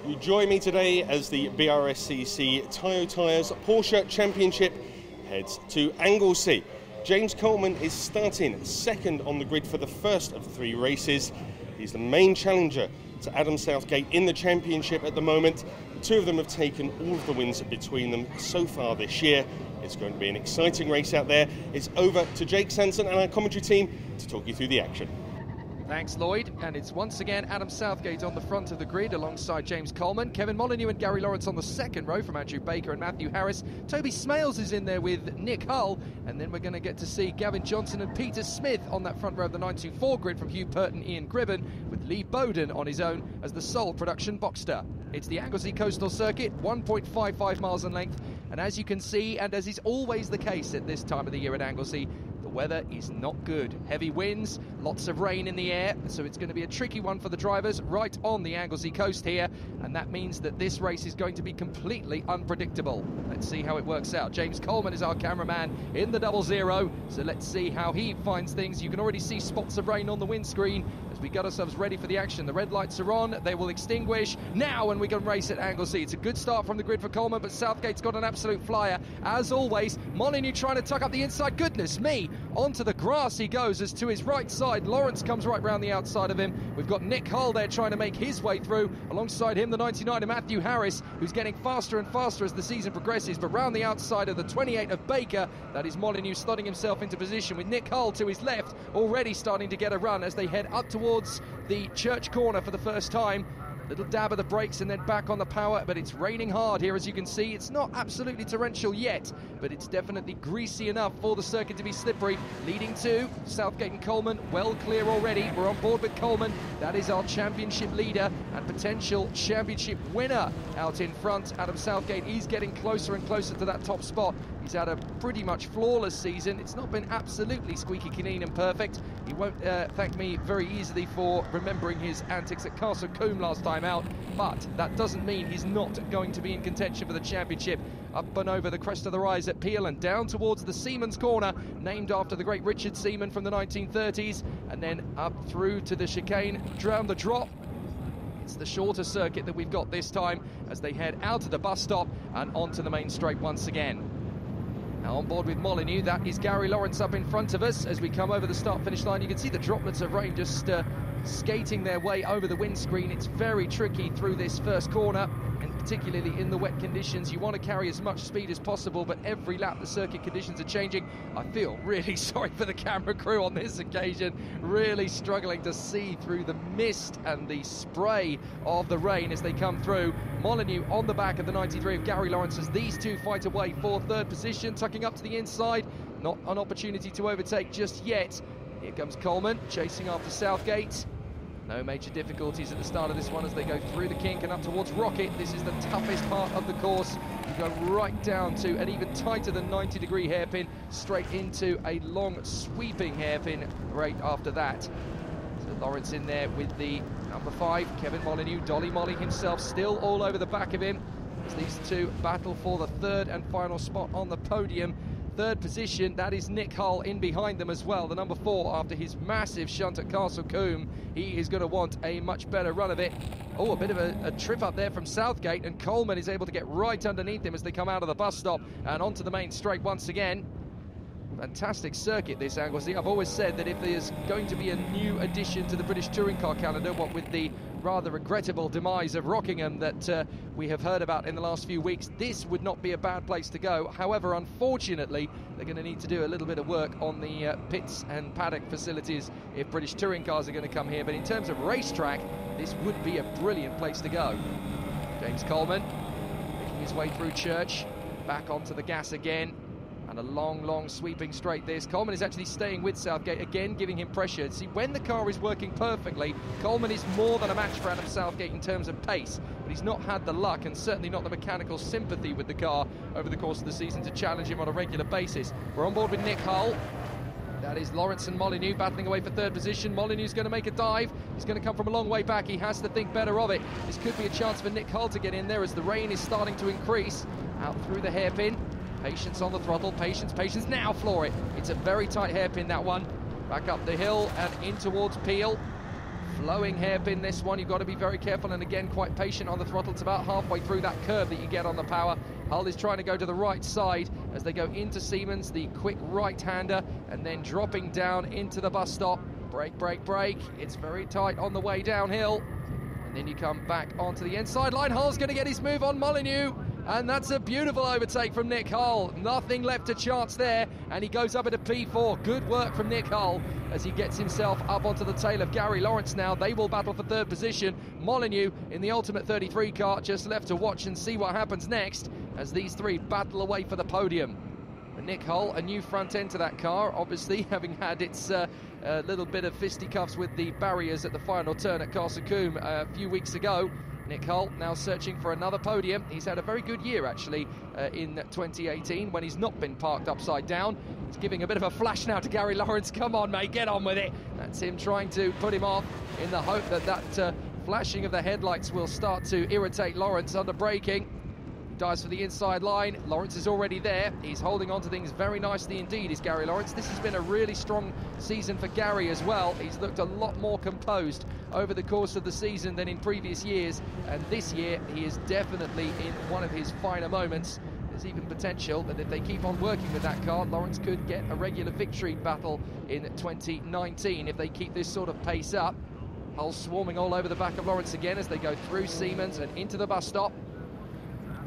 You join me today as the BRSCC Toyo Tires Porsche Championship heads to Anglesey. James Coleman is starting second on the grid for the first of the three races. He's the main challenger to Adam Southgate in the championship at the moment. The two of them have taken all of the wins between them so far this year. It's going to be an exciting race out there. It's over to Jake Sanson and our commentary team to talk you through the action. Thanks, Lloyd. And it's once again Adam Southgate on the front of the grid alongside James Coleman. Kevin Molyneux and Gary Lawrence on the second row from Andrew Baker and Matthew Harris. Toby Smales is in there with Nick Hull. And then we're going to get to see Gavin Johnson and Peter Smith on that front row of the 924 grid from Hugh Purton, Ian Gribben, with Lee Bowden on his own as the sole production boxster. It's the Anglesey Coastal Circuit, 1.55 miles in length. And as you can see, and as is always the case at this time of the year at Anglesey, the weather is not good. Heavy winds, lots of rain in the air, so it's going to be a tricky one for the drivers right on the Anglesey coast here, and that means that this race is going to be completely unpredictable. Let's see how it works out. James Coleman is our cameraman in the 00, so let's see how he finds things. You can already see spots of rain on the windscreen as we got ourselves ready for the action. The red lights are on, they will extinguish now, and we can race at Anglesey. It's a good start from the grid for Coleman, but Southgate's got an absolute flyer as always. Molyneux trying to tuck up the inside. Goodness me, onto the grass he goes, as to his right side Lawrence comes right round the outside of him. We've got Nick Hull there trying to make his way through. Alongside him the 99 of Matthew Harris, who's getting faster and faster as the season progresses, but round the outside of the 28 of Baker, that is Molyneux slotting himself into position with Nick Hull to his left, already starting to get a run as they head up towards the church corner for the first time. Little dab of the brakes and then back on the power, but it's raining hard here, as you can see. It's not absolutely torrential yet, but it's definitely greasy enough for the circuit to be slippery, leading to Southgate and Coleman well clear already. We're on board with Coleman. That is our championship leader and potential championship winner out in front. Adam Southgate, he's getting closer and closer to that top spot. He's had a pretty much flawless season. It's not been absolutely squeaky clean and perfect. He won't thank me very easily for remembering his antics at Castle Combe last time out, but that doesn't mean he's not going to be in contention for the championship. Up and over the crest of the rise at Peel and down towards the Seaman's Corner, named after the great Richard Seaman from the 1930s, and then up through to the chicane, round the drop. It's the shorter circuit that we've got this time as they head out of the bus stop and onto the main straight once again. Now on board with Molyneux, that is Gary Lawrence up in front of us as we come over the start-finish line. You can see the droplets of rain just skating their way over the windscreen. It's very tricky through this first corner, and particularly in the wet conditions. You want to carry as much speed as possible, but every lap the circuit conditions are changing. I feel really sorry for the camera crew on this occasion, really struggling to see through the mist and the spray of the rain as they come through. Molyneux on the back of the 93 of Gary Lawrence as these two fight away for third position, tucking up to the inside. Not an opportunity to overtake just yet. Here comes Coleman chasing after Southgate. No major difficulties at the start of this one as they go through the kink and up towards Rocket. This is the toughest part of the course. You go right down to an even tighter than 90-degree hairpin, straight into a long sweeping hairpin right after that. So Lawrence in there with the number 5, Kevin Molyneux. Dolly Molly himself still all over the back of him as these two battle for the third and final spot on the podium. Third position, that is Nick Hull in behind them as well, the number 4, after his massive shunt at Castle Combe. He is going to want a much better run of it. Oh, a bit of a trip up there from Southgate, and Coleman is able to get right underneath him as they come out of the bus stop and onto the main straight once again. Fantastic circuit, this Anglesey. I've always said that if there's going to be a new addition to the British touring car calendar, what with the rather regrettable demise of Rockingham that we have heard about in the last few weeks, this would not be a bad place to go. However, unfortunately, they're going to need to do a little bit of work on the pits and paddock facilities if British touring cars are going to come here. But in terms of racetrack, this would be a brilliant place to go. James Coleman making his way through Church. back onto the gas again. And a long sweeping straight this. Coleman is actually staying with Southgate, again giving him pressure. See, when the car is working perfectly, Coleman is more than a match for Adam Southgate in terms of pace, but he's not had the luck and certainly not the mechanical sympathy with the car over the course of the season to challenge him on a regular basis. We're on board with Nick Hull. That is Lawrence and Molyneux battling away for third position. Molyneux's going to make a dive. He's going to come from a long way back. He has to think better of it. This could be a chance for Nick Hull to get in there as the rain is starting to increase. Out through the hairpin. Patience on the throttle. Patience. Now floor it. It's a very tight hairpin, that one. Back up the hill and in towards Peel. Flowing hairpin, this one. You've got to be very careful and again quite patient on the throttle. It's about halfway through that curve that you get on the power. Hull is trying to go to the right side as they go into Siemens, the quick right-hander, and then dropping down into the bus stop. Brake. It's very tight on the way downhill. And then you come back onto the inside line. Hull's going to get his move on Molyneux. And that's a beautiful overtake from Nick Hull. Nothing left to chance there. And he goes up into P4. Good work from Nick Hull as he gets himself up onto the tail of Gary Lawrence now. They will battle for third position. Molyneux in the Ultimate 33 car just left to watch and see what happens next as these three battle away for the podium. And Nick Hull, a new front end to that car, obviously having had its little bit of fisticuffs with the barriers at the final turn at Castle Combe a few weeks ago. Nick Hull now searching for another podium. He's had a very good year actually in 2018 when he's not been parked upside down. He's giving a bit of a flash now to Gary Lawrence. Come on mate, get on with it. That's him trying to put him off in the hope that flashing of the headlights will start to irritate Lawrence under braking. Dives for the inside line. Lawrence is already there. He's holding on to things very nicely indeed, is Gary Lawrence. This has been a really strong season for Gary as well. He's looked a lot more composed over the course of the season than in previous years, and this year he is definitely in one of his finer moments. There's even potential that if they keep on working with that car, Lawrence could get a regular victory battle in 2019 if they keep this sort of pace up. Hull swarming all over the back of Lawrence again as they go through Siemens and into the bus stop.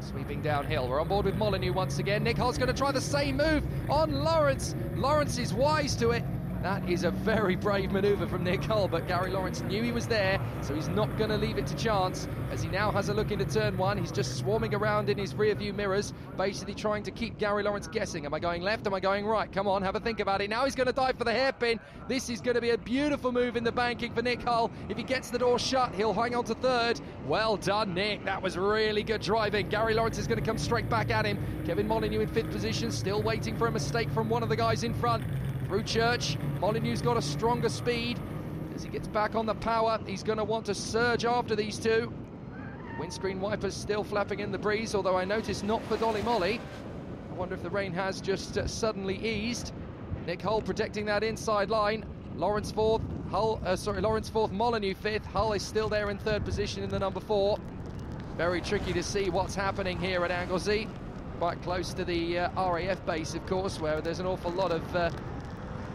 Sweeping downhill. We're on board with Molyneux once again. Nick Hull's going to try the same move on Lawrence. Lawrence is wise to it. That is a very brave manoeuvre from Nick Hull, but Gary Lawrence knew he was there, so he's not going to leave it to chance as he now has a look into turn one. He's just swarming around in his rear view mirrors, basically trying to keep Gary Lawrence guessing. Am I going left? Am I going right? Come on, have a think about it. Now he's going to dive for the hairpin. This is going to be a beautiful move in the banking for Nick Hull. If he gets the door shut, he'll hang on to third. Well done, Nick. That was really good driving. Gary Lawrence is going to come straight back at him. Kevin Molyneux in fifth position, still waiting for a mistake from one of the guys in front. Through Church, Molyneux's got a stronger speed. As he gets back on the power, he's going to want to surge after these two. Windscreen wipers still flapping in the breeze, although I notice not for Dolly Molly. I wonder if the rain has just suddenly eased. Nick Hull protecting that inside line. Lawrence fourth, Lawrence fourth, Molyneux fifth. Hull is still there in third position in the number 4. Very tricky to see what's happening here at Anglesey. Quite close to the RAF base, of course, where there's an awful lot of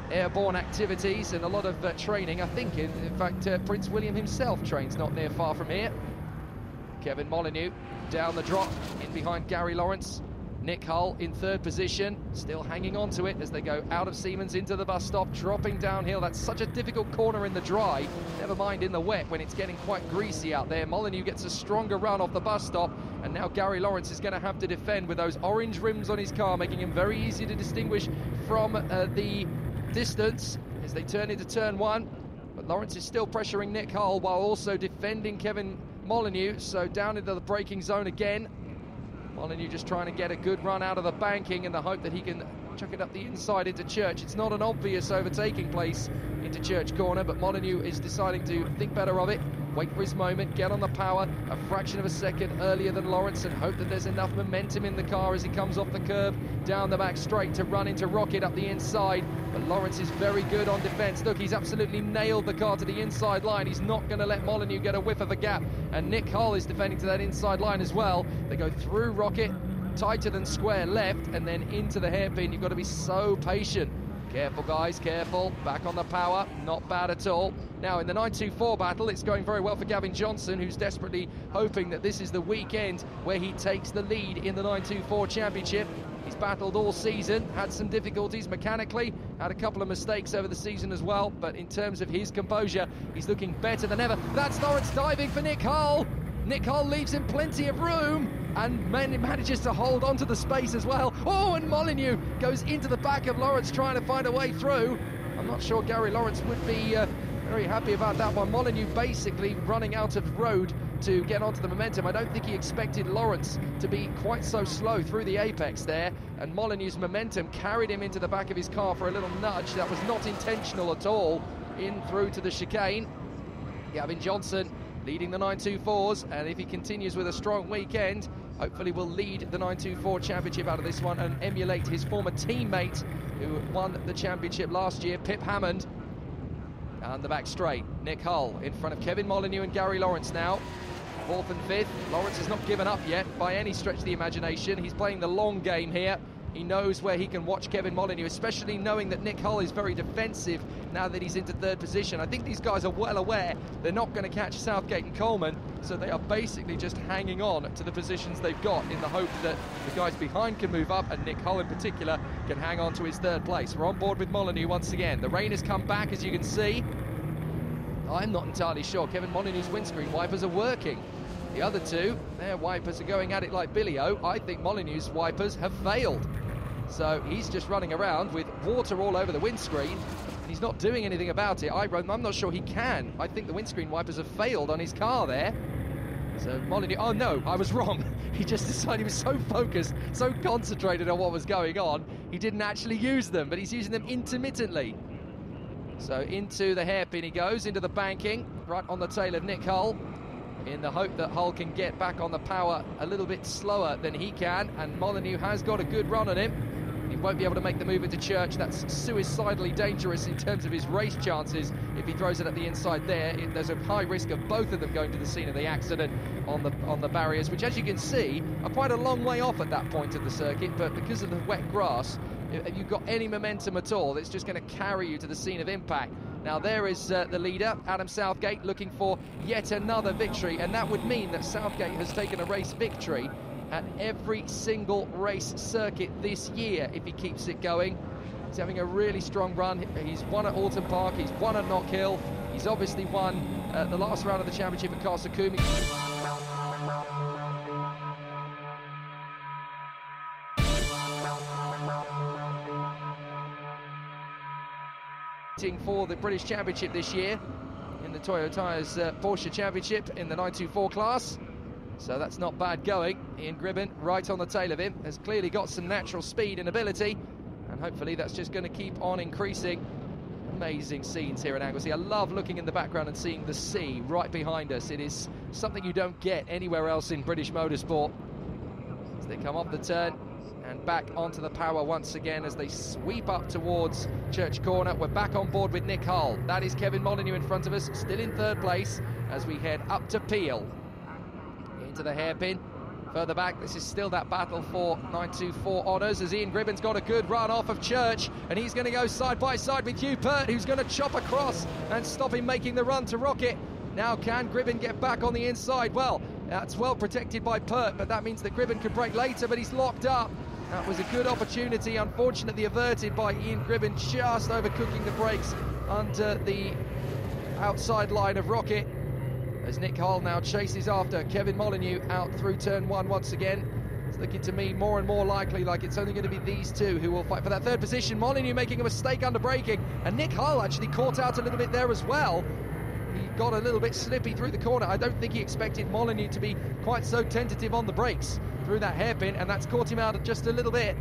airborne activities and a lot of training. I think, in fact, Prince William himself trains not near far from here. Kevin Molyneux down the drop, in behind Gary Lawrence. Nick Hull in third position, still hanging on to it as they go out of Siemens into the bus stop, dropping downhill. That's such a difficult corner in the dry, never mind in the wet when it's getting quite greasy out there. Molyneux gets a stronger run off the bus stop, and now Gary Lawrence is going to have to defend with those orange rims on his car, making him very easy to distinguish from the distance as they turn into turn one. But Lawrence is still pressuring Nick Hull while also defending Kevin Molyneux, so down into the braking zone again. Molyneux just trying to get a good run out of the banking in the hope that he can chuck it up the inside into Church. It's not an obvious overtaking place into Church Corner, but Molyneux is deciding to think better of it, wait for his moment, get on the power a fraction of a second earlier than Lawrence, and hope that there's enough momentum in the car as he comes off the curve down the back straight to run into Rocket up the inside. But Lawrence is very good on defence. Look, he's absolutely nailed the car to the inside line. He's not going to let Molyneux get a whiff of a gap, and Nick Hull is defending to that inside line as well. They go through Rocket, tighter than square left, and then into the hairpin. You've got to be so patient. Careful, guys, careful. Back on the power, not bad at all. Now, in the 924 battle, it's going very well for Gavin Johnson, who's desperately hoping that this is the weekend where he takes the lead in the 924 Championship. He's battled all season, had some difficulties mechanically, had a couple of mistakes over the season as well, but in terms of his composure, he's looking better than ever. That's Lawrence diving for Nick Hull. Nick Hull leaves him plenty of room, and manages to hold onto the space as well. Oh, and Molyneux goes into the back of Lawrence trying to find a way through. I'm not sure Gary Lawrence would be very happy about that one. Molyneux basically running out of road to get onto the momentum. I don't think he expected Lawrence to be quite so slow through the apex there, and Molyneux's momentum carried him into the back of his car for a little nudge. That was not intentional at all, in through to the chicane. Gavin Johnson leading the 924s, and if he continues with a strong weekend, hopefully will lead the 924 championship out of this one and emulate his former teammate who won the championship last year, Pip Hammond. And the back straight, Nick Hull in front of Kevin Molyneux and Gary Lawrence now. Fourth and fifth. Lawrence has not given up yet by any stretch of the imagination. He's playing the long game here. He knows where he can watch Kevin Molyneux, especially knowing that Nick Hull is very defensive now that he's into third position. I think these guys are well aware they're not going to catch Southgate and Coleman, so they are basically just hanging on to the positions they've got in the hope that the guys behind can move up, and Nick Hull in particular can hang on to his third place. We're on board with Molyneux once again. The rain has come back, as you can see. I'm not entirely sure Kevin Molyneux's windscreen wipers are working. The other two, their wipers are going at it like Billy-O. I think Molyneux's wipers have failed. So he's just running around with water all over the windscreen, and he's not doing anything about it. I'm not sure he can. I think the windscreen wipers have failed on his car there. So Molyneux, oh no, I was wrong. He just decided, he was so focused, so concentrated on what was going on, he didn't actually use them, but he's using them intermittently. So into the hairpin he goes, into the banking, right on the tail of Nick Hull, in the hope that Hull can get back on the power a little bit slower than he can, and Molyneux has got a good run on him. He won't be able to make the move into Church. That's suicidally dangerous in terms of his race chances if he throws it at the inside there. There's a high risk of both of them going to the scene of the accident on the barriers, which, as you can see, are quite a long way off at that point of the circuit, but because of the wet grass, if you've got any momentum at all, it's just going to carry you to the scene of impact. Now there is the leader, Adam Southgate, looking for yet another victory, and that would mean that Southgate has taken a race victory at every single race circuit this year if he keeps it going. He's having a really strong run. He's won at Alton Park, he's won at Knock Hill, he's obviously won the last round of the championship at Castle Coombe. For the British Championship this year in the Toyo Tires Porsche Championship in the 924 class. So that's not bad going. Ian Gribben right on the tail of him, has clearly got some natural speed and ability, and hopefully that's just going to keep on increasing. Amazing scenes here at Anglesey. I love looking in the background and seeing the sea right behind us. It is something you don't get anywhere else in British motorsport. As they come off the turn and back onto the power once again as they sweep up towards Church Corner. We're back on board with Nick Hull. That is Kevin Molyneux in front of us, still in third place as we head up to Peel. Into the hairpin. Further back, this is still that battle for 924 honours as Ian Gribben's got a good run off of Church, and he's going to go side by side with Hugh Pert, who's going to chop across and stop him making the run to Rocket. Now can Gribben get back on the inside? Well, that's well protected by Pert, but that means that Gribben could break later, but he's locked up. That was a good opportunity, unfortunately averted by Ian Gribben, just overcooking the brakes under the outside line of Rocket, as Nick Hull now chases after Kevin Molyneux out through turn one once again. It's looking to me more and more likely like it's only going to be these two who will fight for that third position. Molyneux making a mistake under braking, and Nick Hull actually caught out a little bit there as well. He got a little bit slippy through the corner. I don't think he expected Molyneux to be quite so tentative on the brakes through that hairpin, and that's caught him out just a little bit.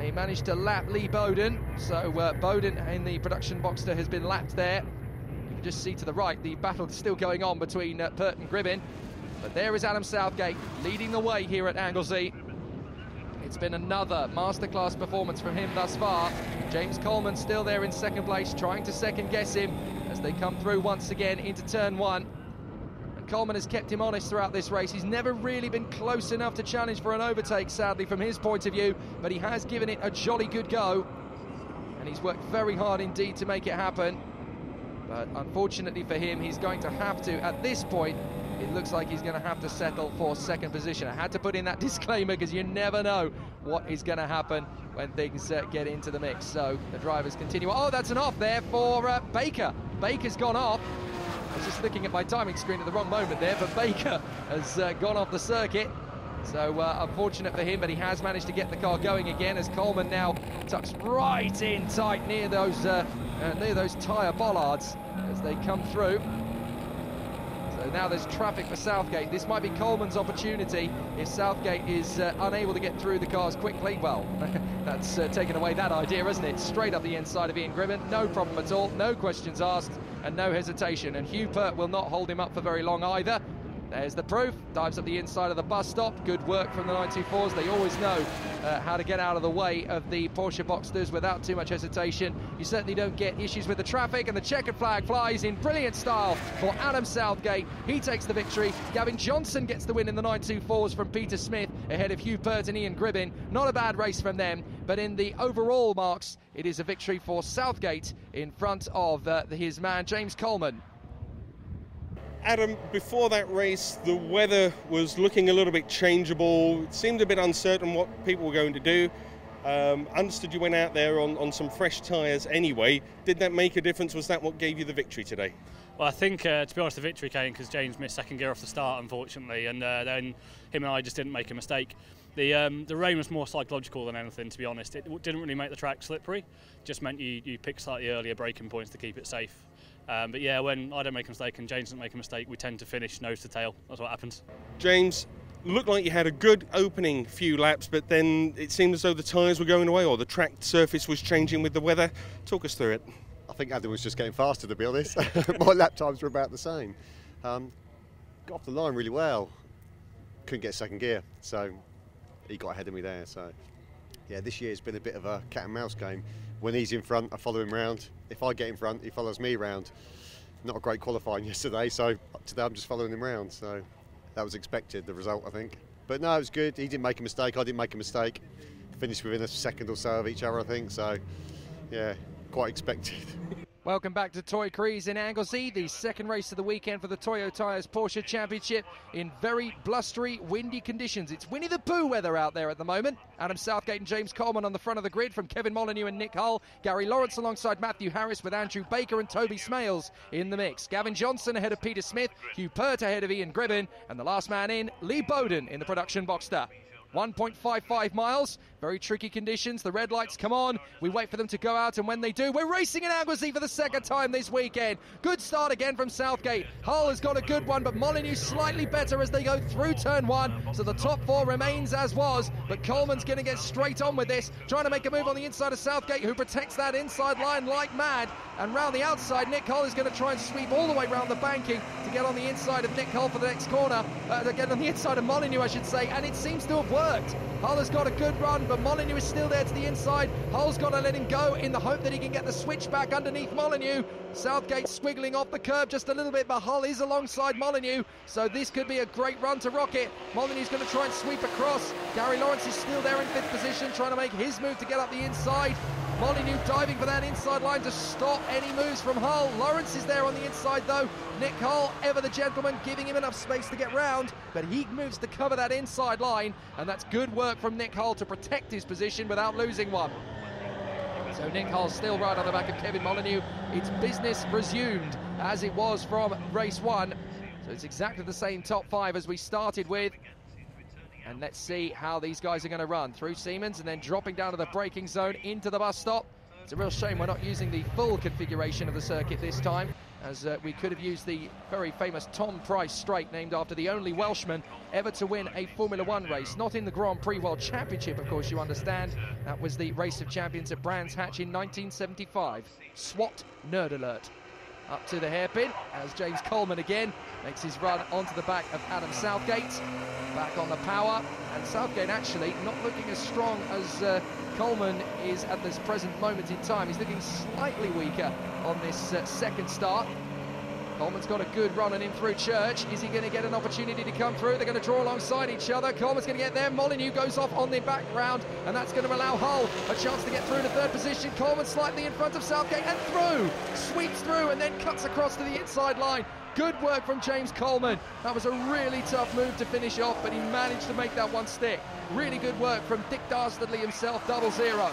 He managed to lap Lee Bowden, so Bowden in the production Boxster has been lapped there. You can just see to the right the battle still going on between Pert and Gribben, but there is Adam Southgate leading the way here at Anglesey. It's been another masterclass performance from him thus far. James Coleman still there in second place, trying to second guess him as they come through once again into turn one. Coleman has kept him honest throughout this race. He's never really been close enough to challenge for an overtake, sadly, from his point of view, but he has given it a jolly good go, and he's worked very hard indeed to make it happen. But unfortunately for him, he's going to have to, at this point, it looks like he's going to have to settle for second position. I had to put in that disclaimer because you never know what is going to happen when things get into the mix. So the drivers continue. Oh, that's an off there for Baker. Baker's gone off. I was just looking at my timing screen at the wrong moment there, but Baker has gone off the circuit. So unfortunate for him, but he has managed to get the car going again as Coleman now tucks right in tight near those tyre bollards as they come through. So now there's traffic for Southgate. This might be Coleman's opportunity if Southgate is unable to get through the cars quickly. Well, that's taken away that idea, isn't it? Straight up the inside of Ian Gribben, no problem at all, no questions asked and no hesitation. And Hugh Pert will not hold him up for very long either. There's the proof, dives up the inside of the bus stop. Good work from the 924s. They always know how to get out of the way of the Porsche Boxsters without too much hesitation. You certainly don't get issues with the traffic, and the checkered flag flies in brilliant style for Adam Southgate. He takes the victory. Gavin Johnson gets the win in the 924s from Peter Smith ahead of Hugh Pert and Ian Gribben. Not a bad race from them, but in the overall marks, it is a victory for Southgate in front of his man James Coleman. Adam, before that race, the weather was looking a little bit changeable. It seemed a bit uncertain what people were going to do. Understood you went out there on some fresh tyres anyway. Did that make a difference? Was that what gave you the victory today? Well, I think, to be honest, the victory came because James missed second gear off the start, unfortunately, and then him and I just didn't make a mistake. The rain was more psychological than anything, to be honest. It didn't really make the track slippery, just meant you pick slightly earlier braking points to keep it safe. But yeah, when I don't make a mistake and James doesn't make a mistake, we tend to finish nose to tail. That's what happens. James, looked like you had a good opening few laps, but then it seemed as though the tyres were going away or the track surface was changing with the weather. Talk us through it. I think Adam was just getting faster, to be honest. My lap times were about the same. Got off the line really well. Couldn't get second gear, so he got ahead of me there. So yeah, this year's been a bit of a cat and mouse game. When he's in front, I follow him round. If I get in front, he follows me round. Not a great qualifying yesterday, so today I'm just following him round. So that was expected, the result, I think. But no, it was good. He didn't make a mistake, I didn't make a mistake. Finished within a second or so of each other, I think. So yeah, quite expected. Welcome back to Toy Crease in Anglesey, the second race of the weekend for the Toyo Tires Porsche Championship in very blustery, windy conditions. It's Winnie the Pooh weather out there at the moment. Adam Southgate and James Coleman on the front of the grid from Kevin Molyneux and Nick Hull. Gary Lawrence alongside Matthew Harris with Andrew Baker and Toby Smales in the mix. Gavin Johnson ahead of Peter Smith, Hugh Pert ahead of Ian Gribben, and the last man in, Lee Bowden in the production Boxster. 1.55 miles, very tricky conditions. The red lights come on, we wait for them to go out, and when they do, we're racing in Anglesey for the second time this weekend. Good start again from Southgate. Hull has got a good one, but Molyneux slightly better as they go through turn one, so the top four remains as was, but Coleman's going to get straight on with this, trying to make a move on the inside of Southgate, who protects that inside line like mad, and round the outside, Nick Hull is going to try and sweep all the way round the banking to get on the inside of Nick Hull for the next corner, to get on the inside of Molyneux, I should say, and it seems to have worked. Hull has got a good run, but Molyneux is still there to the inside. Hull's got to let him go in the hope that he can get the switch back underneath Molyneux. Southgate squiggling off the curb just a little bit, but Hull is alongside Molyneux, so this could be a great run to Rocket. Molyneux's going to try and sweep across. Gary Lawrence is still there in fifth position, trying to make his move to get up the inside. Molyneux diving for that inside line to stop any moves from Hull. Lawrence is there on the inside though. Nick Hull, ever the gentleman, giving him enough space to get round, but he moves to cover that inside line, and that's good work from Nick Hull to protect his position without losing one. So Nick Hull still right on the back of Kevin Molyneux. It's business resumed as it was from race one. So it's exactly the same top five as we started with. And let's see how these guys are going to run through Siemens and then dropping down to the braking zone into the bus stop. It's a real shame we're not using the full configuration of the circuit this time, as we could have used the very famous Tom Price straight, named after the only Welshman ever to win a Formula One race. Not in the Grand Prix World Championship, of course, you understand. That was the Race of Champions at Brands Hatch in 1975. SWAT nerd alert. Up to the hairpin as James Coleman again makes his run onto the back of Adam Southgate. Back on the power, and Southgate actually not looking as strong as Coleman is at this present moment in time. He's looking slightly weaker on this second start. Coleman's got a good run on him through Church. Is he going to get an opportunity to come through? They're going to draw alongside each other. Coleman's going to get there. Molyneux goes off on the background, and that's going to allow Hull a chance to get through to third position. Coleman slightly in front of Southgate and through. Sweeps through and then cuts across to the inside line. Good work from James Coleman. That was a really tough move to finish off, but he managed to make that one stick. Really good work from Dick Dastardly himself, 00.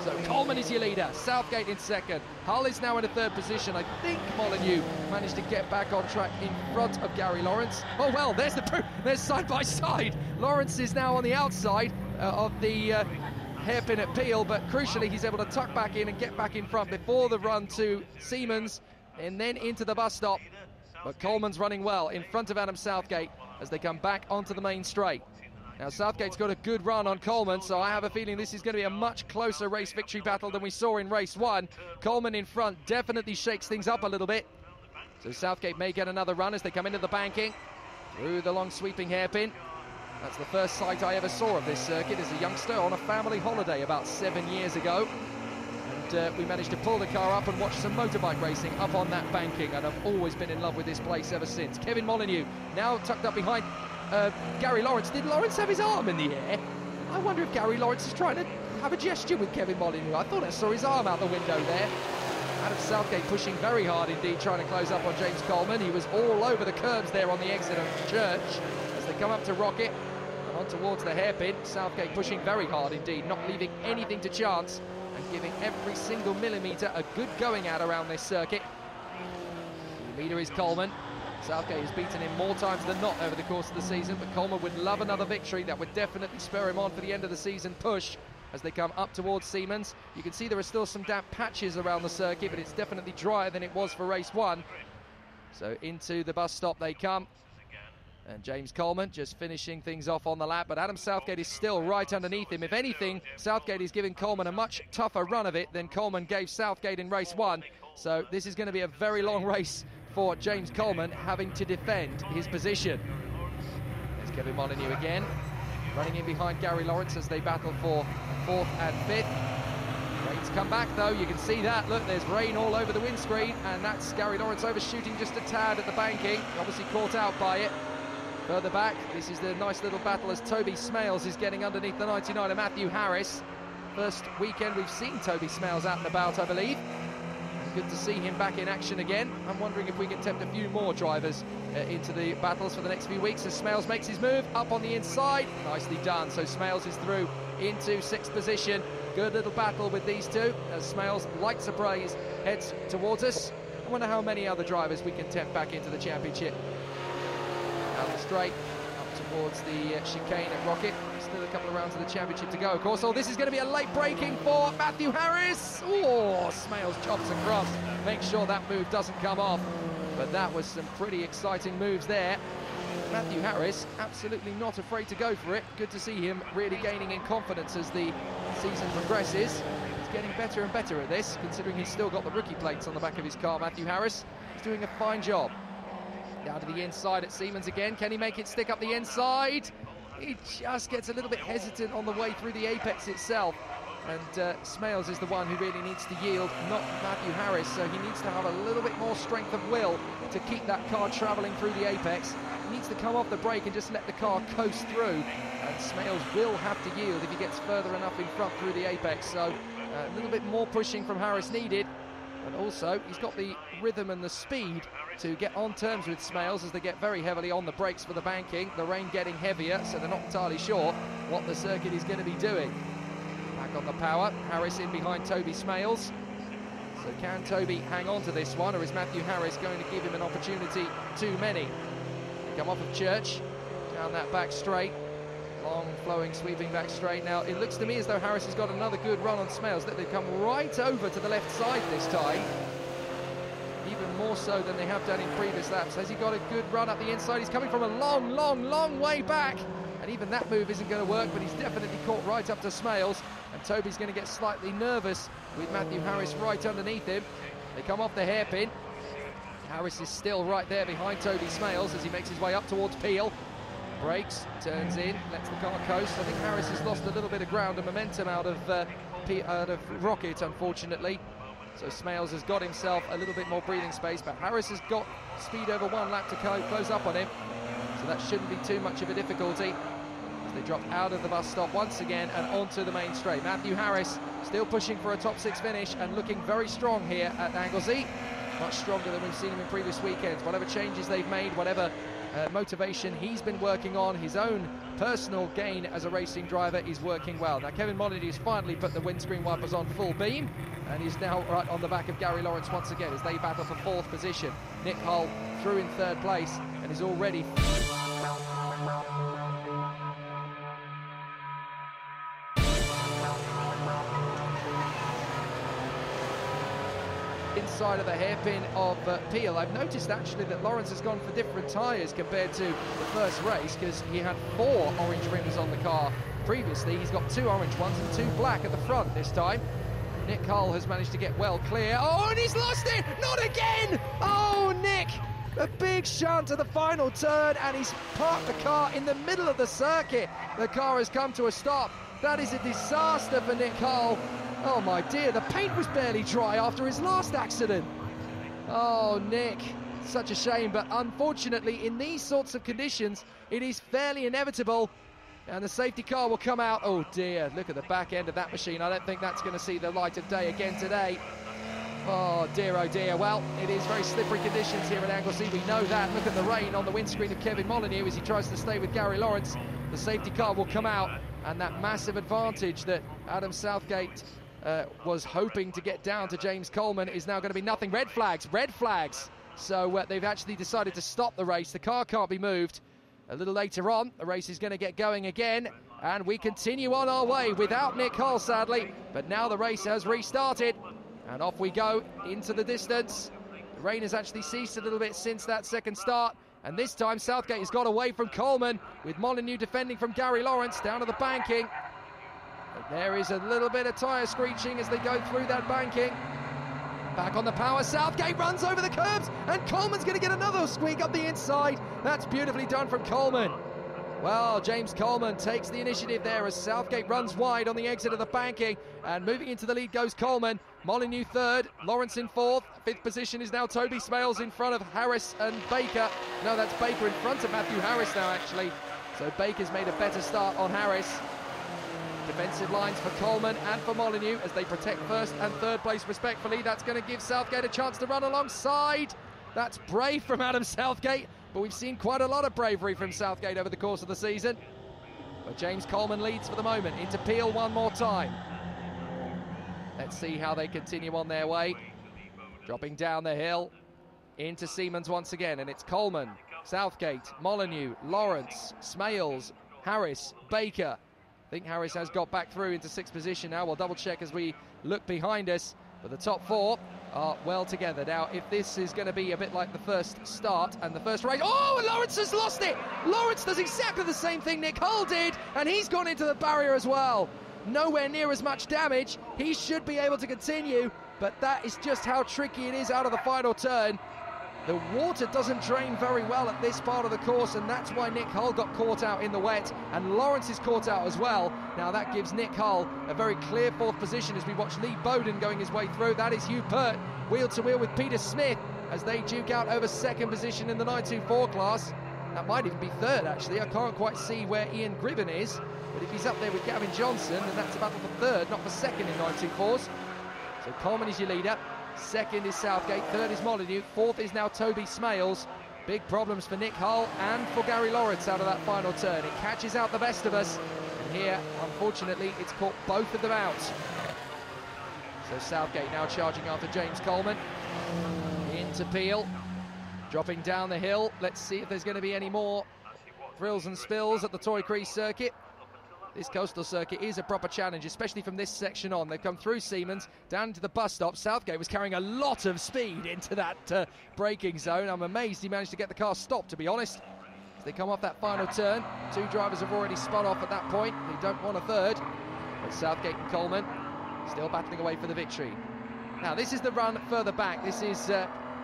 So Coleman is your leader, Southgate in second. Hull is now in a third position. I think Molyneux managed to get back on track in front of Gary Lawrence. Oh well, there's the proof. There's side by side. Lawrence is now on the outside of the hairpin at Peel, but crucially he's able to tuck back in and get back in front before the run to Siemens and then into the bus stop. But Coleman's running well in front of Adam Southgate as they come back onto the main straight. Now Southgate's got a good run on Coleman, so I have a feeling this is going to be a much closer race victory battle than we saw in race 1. Coleman in front definitely shakes things up a little bit. So Southgate may get another run as they come into the banking through the long sweeping hairpin. That's the first sight I ever saw of this circuit as a youngster on a family holiday about 7 years ago. And we managed to pull the car up and watch some motorbike racing up on that banking, and I've always been in love with this place ever since. Kevin Molyneux now tucked up behind Gary Lawrence. Did Lawrence have his arm in the air? I wonder if Gary Lawrence is trying to have a gesture with Kevin Molyneux. I thought I saw his arm out the window there. Adam Southgate pushing very hard indeed, trying to close up on James Coleman. He was all over the curbs there on the exit of Church as they come up to Rocket and on towards the hairpin. Southgate pushing very hard indeed, not leaving anything to chance and giving every single millimetre a good going at around this circuit. The leader is Coleman. Southgate has beaten him more times than not over the course of the season, but Coleman would love another victory. That would definitely spur him on for the end of the season push as they come up towards Siemens. You can see there are still some damp patches around the circuit, but it's definitely drier than it was for race 1. So into the bus stop they come. And James Coleman just finishing things off on the lap, but Adam Southgate is still right underneath him. If anything, Southgate is giving Coleman a much tougher run of it than Coleman gave Southgate in race 1. So this is going to be a very long race for James Coleman, having to defend his position. There's Kevin Molyneux again, running in behind Gary Lawrence as they battle for 4th and 5th. Rain's come back though, you can see that. Look, there's rain all over the windscreen, and that's Gary Lawrence overshooting just a tad at the banking, obviously caught out by it. Further back, this is the nice little battle as Toby Smales is getting underneath the 99 of Matthew Harris. First weekend we've seen Toby Smales out and about, I believe. Good to see him back in action again. I'm wondering if we can tempt a few more drivers into the battles for the next few weeks as Smales makes his move up on the inside. Nicely done. So Smales is through into 6th position. Good little battle with these two as Smales lights a blaze, heads towards us. I wonder how many other drivers we can tempt back into the championship. Out the straight, up towards the chicane at Rocket. Still a couple of rounds of the championship to go, of course. Oh, this is going to be a late braking for Matthew Harris. Oh, Smales chops across. Make sure that move doesn't come off. But that was some pretty exciting moves there. Matthew Harris absolutely not afraid to go for it. Good to see him really gaining in confidence as the season progresses. He's getting better and better at this, considering he's still got the rookie plates on the back of his car. Matthew Harris is doing a fine job. Down to the inside at Siemens again. Can he make it stick up the inside? He just gets a little bit hesitant on the way through the apex itself. And Smales is the one who really needs to yield, not Matthew Harris. So he needs to have a little bit more strength of will to keep that car travelling through the apex. He needs to come off the brake and just let the car coast through. And Smales will have to yield if he gets further enough in front through the apex. So a little bit more pushing from Harris needed. But also, he's got the rhythm and the speed to get on terms with Smales as they get very heavily on the brakes for the banking. The rain getting heavier, so they're not entirely sure what the circuit is going to be doing. Back on the power, Harris in behind Toby Smales. So can Toby hang on to this one, or is Matthew Harris going to give him an opportunity too many? They come off of Church, down that back straight. Long flowing sweeping back straight. Now it looks to me as though Harris has got another good run on Smales. They've come right over to the left side this time, even more so than they have done in previous laps. Has he got a good run up the inside? He's coming from a long way back, and even that move isn't going to work, but he's definitely caught right up to Smales, and Toby's going to get slightly nervous with Matthew Harris right underneath him. They come off the hairpin. Harris is still right there behind Toby Smales as he makes his way up towards Peel. Brakes, turns in, lets the car coast. I think Harris has lost a little bit of ground and momentum out of Rocket, unfortunately. So Smales has got himself a little bit more breathing space, but Harris has got speed over one lap to close up on him. So that shouldn't be too much of a difficulty as they drop out of the bus stop once again and onto the main straight. Matthew Harris still pushing for a top 6 finish and looking very strong here at Anglesey. Much stronger than we've seen him in previous weekends. Whatever changes they've made, whatever motivation he's been working on, his own personal gain as a racing driver, is working well. Now Kevin Molyneux's finally put the windscreen wipers on full beam, and he's now right on the back of Gary Lawrence once again as they battle for 4th position. Nick Hull through in 3rd place and is already inside of the hairpin of Peel. I've noticed actually that Lawrence has gone for different tyres compared to the first race, because he had 4 orange rims on the car previously. He's got 2 orange ones and 2 black at the front this time. Nick Hull has managed to get well clear. Oh, and he's lost it! Not again! Oh, Nick! A big shunt to the final turn, and he's parked the car in the middle of the circuit. The car has come to a stop. That is a disaster for Nick Hull. Oh my dear, the paint was barely dry after his last accident. Oh, Nick, such a shame, but unfortunately in these sorts of conditions it is fairly inevitable, and the safety car will come out. Oh dear, look at the back end of that machine. I don't think that's going to see the light of day again today. Oh dear, well, it is very slippery conditions here at Anglesey, we know that. Look at the rain on the windscreen of Kevin Molyneux as he tries to stay with Gary Lawrence. The safety car will come out, and that massive advantage that Adam Southgate was hoping to get down to James Coleman is now going to be nothing. Red flags. So they've actually decided to stop the race. The car can't be moved. A little later on, the race is going to get going again, and we continue on our way without Nick Hull, sadly. But now the race has restarted, and off we go into the distance. The rain has actually ceased a little bit since that second start, and this time Southgate has got away from Coleman, with Molyneux defending from Gary Lawrence down to the banking. But there is a little bit of tyre screeching as they go through that banking. Back on the power, Southgate runs over the curbs, and Coleman's going to get another squeak up the inside. That's beautifully done from Coleman. Well, James Coleman takes the initiative there as Southgate runs wide on the exit of the banking, and moving into the lead goes Coleman. Molyneux 3rd, Lawrence in 4th. 5th position is now Toby Smales in front of Harris and Baker. No, that's Baker in front of Matthew Harris now, actually. So Baker's made a better start on Harris. Defensive lines for Coleman and for Molyneux as they protect 1st and 3rd place respectfully. That's going to give Southgate a chance to run alongside. That's brave from Adam Southgate, but we've seen quite a lot of bravery from Southgate over the course of the season. But James Coleman leads for the moment into Peel one more time. Let's see how they continue on their way. Dropping down the hill into Siemens once again, and it's Coleman, Southgate, Molyneux, Lawrence, Smales, Harris, Baker. I think Harris has got back through into 6th position now. We'll double check as we look behind us. But the top 4 are well together. Now, if this is going to be a bit like the first start and the first race... Oh, and Lawrence has lost it! Lawrence does exactly the same thing Nick Hull did, and he's gone into the barrier as well. Nowhere near as much damage. He should be able to continue, but that is just how tricky it is out of the final turn. The water doesn't drain very well at this part of the course, and that's why Nick Hull got caught out in the wet, and Lawrence is caught out as well. Now that gives Nick Hull a very clear 4th position as we watch Lee Bowden going his way through. That is Hugh Pert, wheel to wheel with Peter Smith as they duke out over 2nd position in the 924 class. That might even be 3rd, actually. I can't quite see where Ian Gribben is, but if he's up there with Gavin Johnson, then that's a battle for 3rd, not for 2nd in 924s. So Coleman is your leader. 2nd is Southgate, 3rd is Molyneux, 4th is now Toby Smales. Big problems for Nick Hull and for Gary Lawrence out of that final turn. It catches out the best of us, and here, unfortunately, it's caught both of them out. So Southgate now charging after James Coleman. Into Peel, dropping down the hill. Let's see if there's going to be any more thrills and spills at the Toy Crease circuit. This coastal circuit is a proper challenge, especially from this section on. They've come through Siemens, down to the bus stop. Southgate was carrying a lot of speed into that braking zone. I'm amazed he managed to get the car stopped, to be honest. As they come off that final turn, 2 drivers have already spun off at that point. They don't want a 3rd. But Southgate and Coleman still battling away for the victory. Now, this is the run further back. This is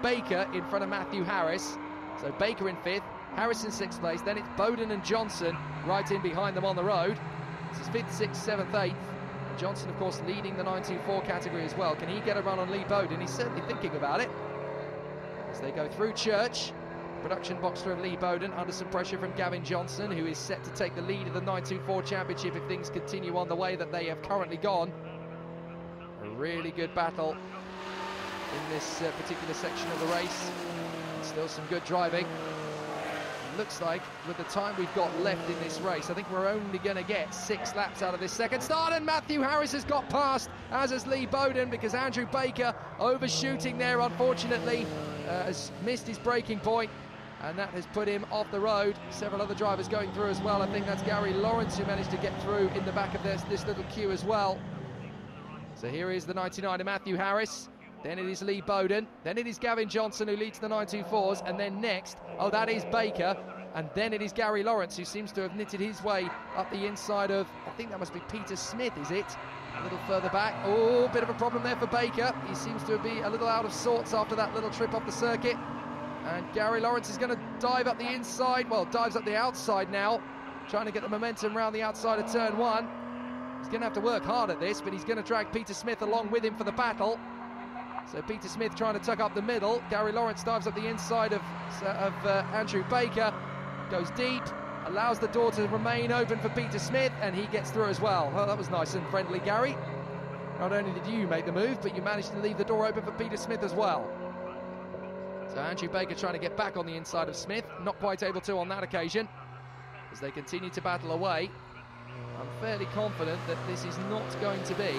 Baker in front of Matthew Harris. So Baker in 5th, Harris in 6th place. Then it's Bowden and Johnson right in behind them on the road. This is 5th, 6th, 7th, 8th. Johnson, of course, leading the 924 category as well. Can he get a run on Lee Bowden? He's certainly thinking about it. As they go through Church, production boxer of Lee Bowden under some pressure from Gavin Johnson, who is set to take the lead of the 924 Championship if things continue on the way that they have currently gone. A really good battle in this particular section of the race. Still some good driving. looks like with the time we've got left in this race, I think we're only going to get 6 laps out of this second start, and Matthew Harris has got past, as has Lee Bowden, because Andrew Baker, overshooting there, unfortunately, has missed his braking point, and that has put him off the road. Several other drivers going through as well. I think that's Gary Lawrence who managed to get through in the back of this little queue as well. So here is the 99 of Matthew Harris. Then it is Lee Bowden, then it is Gavin Johnson who leads the 924s, and then next, oh, that is Baker, and then it is Gary Lawrence who seems to have knitted his way up the inside of, I think that must be Peter Smith, is it? A little further back. Oh, bit of a problem there for Baker. He seems to be a little out of sorts after that little trip off the circuit. And Gary Lawrence is going to dive up the inside, well, dives up the outside now, trying to get the momentum around the outside of turn 1. He's going to have to work hard at this, but he's going to drag Peter Smith along with him for the battle. So Peter Smith trying to tuck up the middle. Gary Lawrence dives up the inside of Andrew Baker, goes deep, allows the door to remain open for Peter Smith, and he gets through as well. Oh, that was nice and friendly, Gary. Not only did you make the move, but you managed to leave the door open for Peter Smith as well. So Andrew Baker trying to get back on the inside of Smith, not quite able to on that occasion, as they continue to battle away. I'm fairly confident that this is not going to be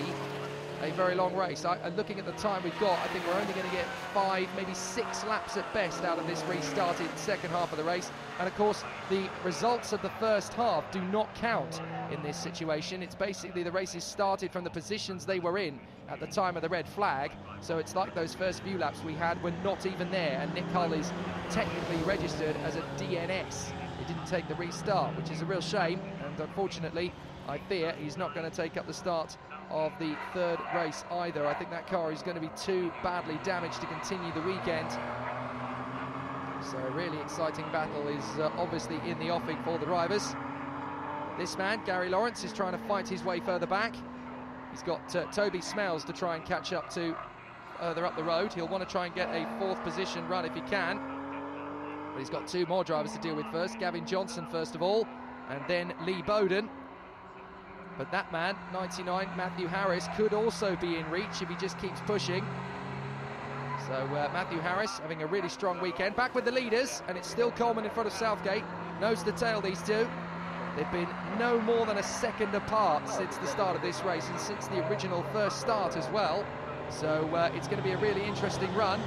a very long race. Looking at the time we've got, I think we're only going to get 5, maybe 6 laps at best out of this restarted second half of the race. And of course, the results of the first half do not count in this situation. It's basically the race is started from the positions they were in at the time of the red flag. So it's like those first few laps we had were not even there, and Nick Hull is technically registered as a DNS. He didn't take the restart, which is a real shame, and unfortunately, I fear he's not going to take up the start of the third race either. I think that car is going to be too badly damaged to continue the weekend. So a really exciting battle is obviously in the offing for the drivers. This man, Gary Lawrence, is trying to fight his way further back. He's got Toby Smells to try and catch up to further up the road. He'll want to try and get a 4th position run if he can. But he's got 2 more drivers to deal with first. Gavin Johnson first of all, and then Lee Bowden. But that man, 99, Matthew Harris, could also be in reach if he just keeps pushing. So Matthew Harris having a really strong weekend. Back with the leaders, and it's still Coleman in front of Southgate. Nose to tail, these two. They've been no more than a second apart since the start of this race, and since the original first start as well. So it's going to be a really interesting run.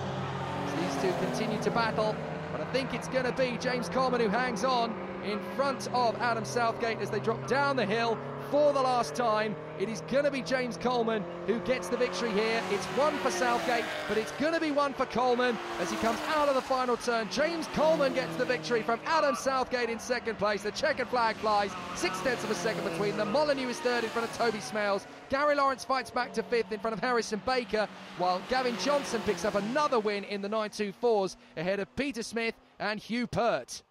So these two continue to battle, but I think it's going to be James Coleman who hangs on in front of Adam Southgate as they drop down the hill for the last time. It is going to be James Coleman who gets the victory here. It's 1 for Southgate, but it's going to be 1 for Coleman as he comes out of the final turn. James Coleman gets the victory from Adam Southgate in second place. The checkered flag flies, 0.6 of a second between them. Molyneux is third in front of Toby Smells. Gary Lawrence fights back to 5th in front of Harrison Baker, while Gavin Johnson picks up another win in the 924s ahead of Peter Smith and Hugh Pert.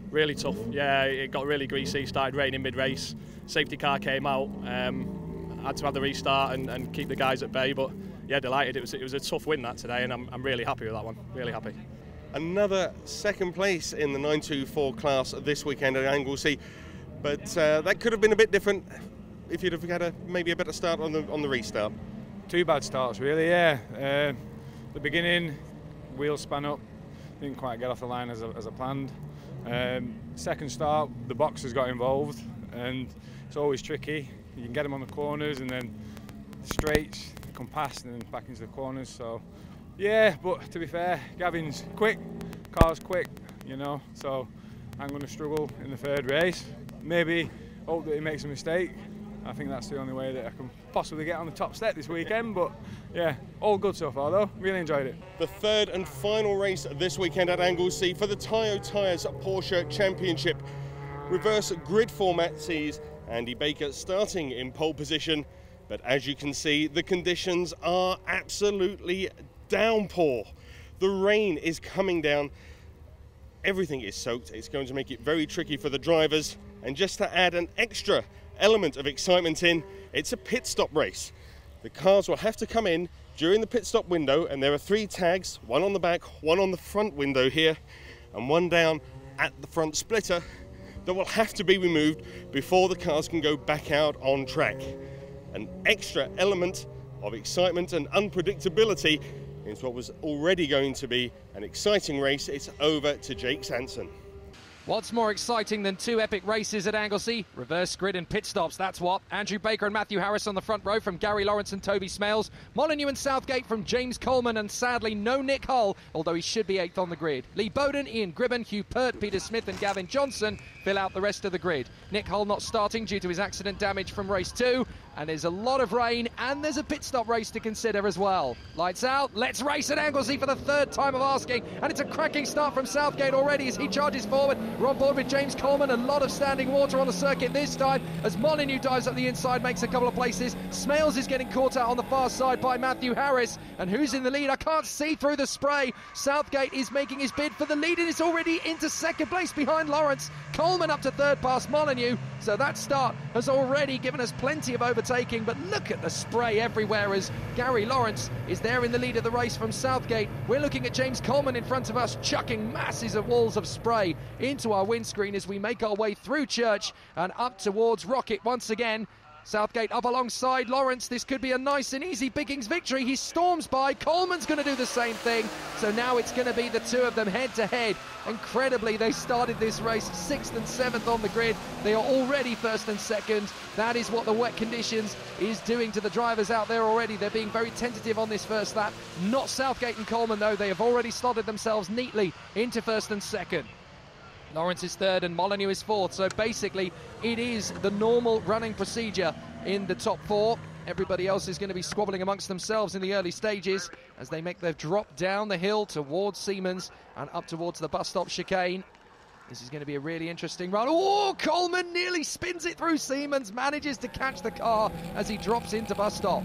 Really tough, yeah, it got really greasy, started raining mid-race, safety car came out, had to have the restart and keep the guys at bay, but yeah, delighted. It was a tough win that today, and I'm really happy with that one, really happy. Another second place in the 924 class this weekend at Anglesey, but that could have been a bit different if you'd have had maybe a better start on the restart. 2 bad starts really, yeah. The beginning, wheels span up, didn't quite get off the line as I planned. Second start, the boxers got involved, and it's always tricky. You can get them on the corners, and then the straights come past and then back into the corners. So yeah, but to be fair, Gavin's quick, car's quick, you know, so I'm going to struggle in the third race. Maybe hope that he makes a mistake. I think that's the only way that I can possibly get on the top step this weekend, but yeah, all good so far though, really enjoyed it. The third and final race this weekend at Anglesey for the Toyo Tires Porsche Championship. Reverse grid format sees Andy Baker starting in pole position, but as you can see, the conditions are absolutely downpour. The rain is coming down, everything is soaked. It's going to make it very tricky for the drivers, and just to add an extra element of excitement in, it's a pit stop race. The cars will have to come in during the pit stop window, and there are 3 tags, 1 on the back, 1 on the front window here, and 1 down at the front splitter that will have to be removed before the cars can go back out on track. An extra element of excitement and unpredictability into what was already going to be an exciting race. It's over to Jake Sanson. What's more exciting than two epic races at Anglesey? Reverse grid and pit stops, that's what. Andrew Baker and Matthew Harris on the front row from Gary Lawrence and Toby Smales. Molyneux and Southgate from James Coleman, and sadly no Nick Hull, although he should be 8th on the grid. Lee Bowden, Ian Gribben, Hugh Pert, Peter Smith and Gavin Johnson fill out the rest of the grid. Nick Hull not starting due to his accident damage from race 2, and there's a lot of rain, and there's a pit stop race to consider as well. Lights out, let's race at Anglesey for the 3rd time of asking, and it's a cracking start from Southgate already as he charges forward. We're on board with James Coleman, a lot of standing water on the circuit this time as Molyneux dives up the inside, makes a couple of places. Smales is getting caught out on the far side by Matthew Harris, and who's in the lead? I can't see through the spray. Southgate is making his bid for the lead and is already into 2nd place behind Lawrence. Coleman up to 3rd past Molyneux, so that start has already given us plenty of overtaking, but look at the spray everywhere as Gary Lawrence is there in the lead of the race from Southgate. We're looking at James Coleman in front of us, chucking masses of walls of spray into our windscreen as we make our way through Church and up towards Rocket once again. Southgate up alongside Lawrence. This could be a nice and easy Biggings victory. He storms by. Coleman's going to do the same thing. So now it's going to be the two of them head to head. Incredibly, they started this race 6th and 7th on the grid. They are already 1st and 2nd. That is what the wet conditions is doing to the drivers out there already. They're being very tentative on this first lap. Not Southgate and Coleman though. They have already slotted themselves neatly into 1st and 2nd. Lawrence is 3rd and Molyneux is 4th, so basically it is the normal running procedure in the top 4. Everybody else is going to be squabbling amongst themselves in the early stages as they make their drop down the hill towards Siemens and up towards the bus stop chicane. This is going to be a really interesting run. Oh, Coleman nearly spins it through Siemens, manages to catch the car as he drops into bus stop.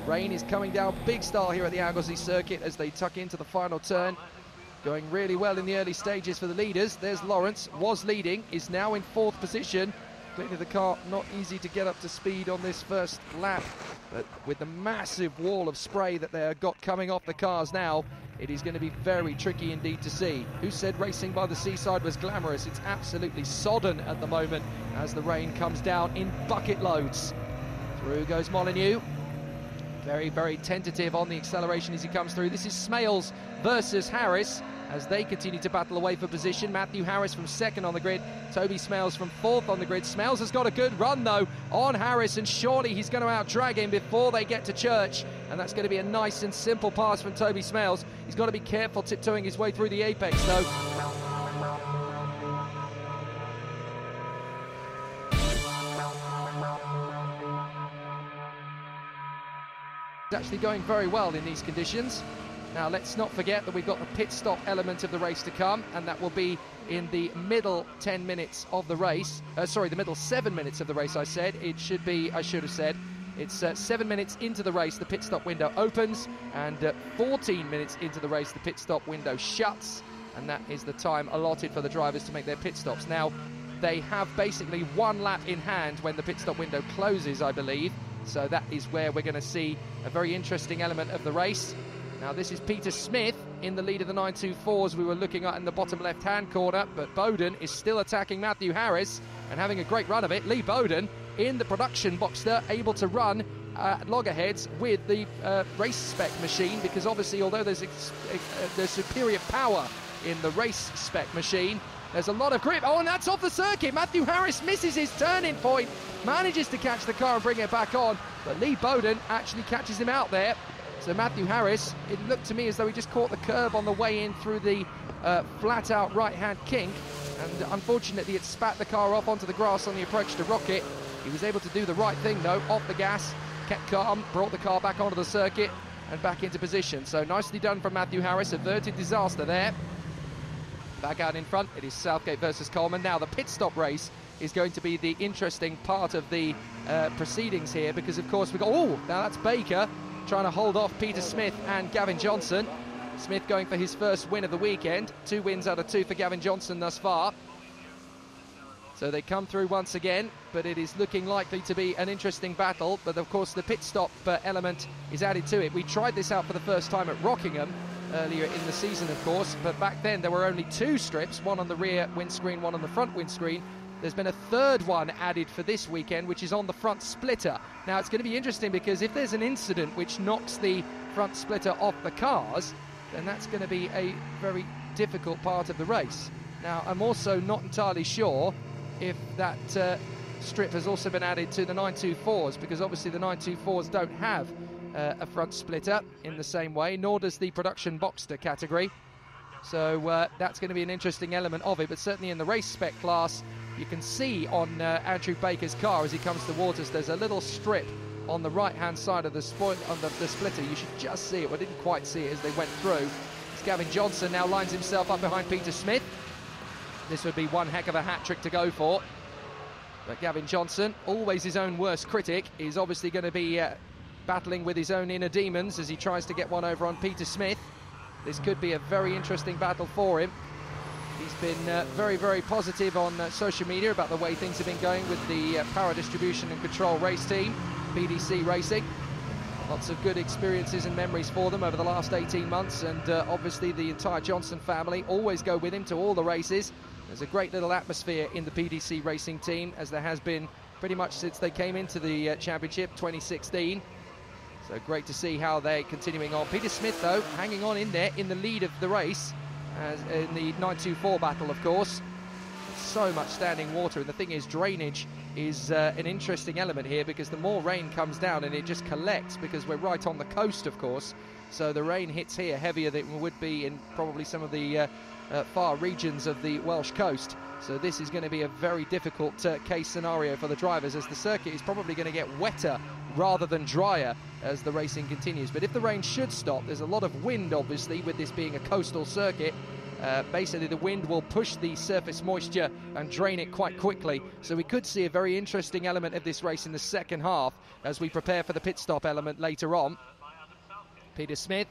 Rain is coming down big style here at the Anglesey circuit as they tuck into the final turn. Going really well in the early stages for the leaders. There's Lawrence, was leading, is now in 4th position. Clearly the car not easy to get up to speed on this first lap, but with the massive wall of spray that they've got coming off the cars now, it is going to be very tricky indeed to see. Who said racing by the seaside was glamorous? It's absolutely sodden at the moment as the rain comes down in bucket loads. Through goes Molyneux. Very, very tentative on the acceleration as he comes through. This is Smales versus Harris as they continue to battle away for position. Matthew Harris from 2nd on the grid, Toby Smales from 4th on the grid. Smales has got a good run though on Harris, and surely he's going to out-drag him before they get to Church, and that's going to be a nice and simple pass from Toby Smales. He's got to be careful tiptoeing his way through the apex though. Actually going very well in these conditions. Now let's not forget that we've got the pit stop element of the race to come, and that will be in the middle 10 minutes of the race. The middle 7 minutes of the race I said. It should be, I should have said, it's 7 minutes into the race the pit stop window opens, and 14 minutes into the race the pit stop window shuts, and that is the time allotted for the drivers to make their pit stops. Now they have basically 1 lap in hand when the pit stop window closes, I believe. So that is where we're going to see a very interesting element of the race. Now this is Peter Smith in the lead of the 924s we were looking at in the bottom left-hand corner, but Bowden is still attacking Matthew Harris and having a great run of it. Lee Bowden in the production Boxster, able to run loggerheads with the race spec machine, because obviously although there's superior power in the race spec machine, there's a lot of grip. Oh, and that's off the circuit. Matthew Harris misses his turning point, manages to catch the car and bring it back on, but Lee Bowden actually catches him out there. So Matthew Harris, it looked to me as though he just caught the curb on the way in through the flat-out right-hand kink, and unfortunately it spat the car off onto the grass on the approach to Rocket. He was able to do the right thing, though, off the gas, kept calm, brought the car back onto the circuit and back into position. So nicely done from Matthew Harris, averted disaster there. Back out in front, it is Southgate versus Coleman. Now the pit stop race is going to be the interesting part of the proceedings here, because of course we've got, oh, now that's Baker trying to hold off Peter Smith and Gavin Johnson. Smith going for his first win of the weekend. 2 wins out of 2 for Gavin Johnson thus far. So they come through once again, but it is looking likely to be an interesting battle. But of course the pit stop element is added to it. We tried this out for the first time at Rockingham earlier in the season, of course, but back then there were only 2 strips, one on the rear windscreen, one on the front windscreen. there's been a third one added for this weekend, which is on the front splitter. Now, it's going to be interesting because if there's an incident which knocks the front splitter off the cars, then that's going to be a very difficult part of the race. Now, I'm also not entirely sure if that strip has also been added to the 924s, because obviously the 924s don't have a front splitter in the same way, nor does the production Boxster category. So that's going to be an interesting element of it, but certainly in the race spec class, you can see on Andrew Baker's car as he comes towards us, there's a little strip on the right-hand side of the splitter. You should just see it. I didn't quite see it as they went through. As Gavin Johnson now lines himself up behind Peter Smith. This would be one heck of a hat-trick to go for. But Gavin Johnson, always his own worst critic, is obviously going to be battling with his own inner demons as he tries to get one over on Peter Smith. This could be a very interesting battle for him. He's been very, very positive on social media about the way things have been going with the Power Distribution and Control race team, PDC Racing. Lots of good experiences and memories for them over the last 18 months, and obviously the entire Johnson family always go with him to all the races. There's a great little atmosphere in the PDC Racing team, as there has been pretty much since they came into the championship 2016. So great to see how they're continuing on. Peter Smith, though, hanging on in there in the lead of the race, as in the 924 battle, of course. So much standing water, and the thing is, drainage is an interesting element here, because the more rain comes down and it just collects, because we're right on the coast, of course, so the rain hits here heavier than it would be in probably some of the far regions of the Welsh coast. So this is going to be a very difficult case scenario for the drivers, as the circuit is probably going to get wetter rather than drier as the racing continues. But if the rain should stop, there's a lot of wind, obviously, with this being a coastal circuit. Basically, the wind will push the surface moisture and drain it quite quickly. So we could see a very interesting element of this race in the second half as we prepare for the pit stop element later on. Peter Smith